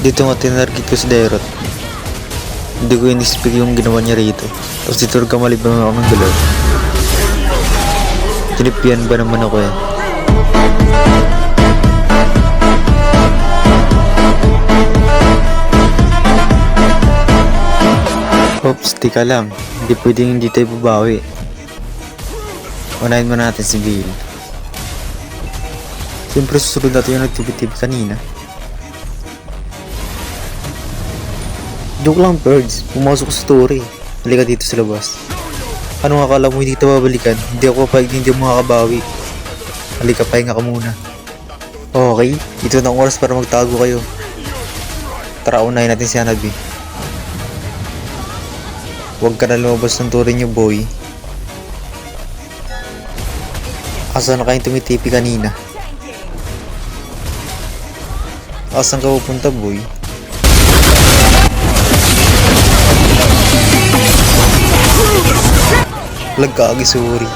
Dito nga tinarget ko si Dairot. Hindi ko in-expect yung ginawa niya rito. Tapos dito nagkamalibang ako ng galaw. Tinipian ba naman ako eh. Oops, tika lang. Hindi pwedeng hindi tayo babawi. Unahin mo natin si Bill. Siyempre susunod natin yung nagtibit-tibit kanina. Joke lang, birds. Pumasok sa story. Halika dito sa labas. Anong akala mo hindi kita babalikan? Hindi ako papayag, hindi mo makakabawi. Halika, pahinga ka muna. Okay, ito na ang oras para magtago kayo. Tara, unahin natin si Hanabi. Huwag ka na lumabas ng turin niyo, boy. Asa na kayong tumitipi kanina? Asan ka pupunta, boy? Lagkagi, sorry.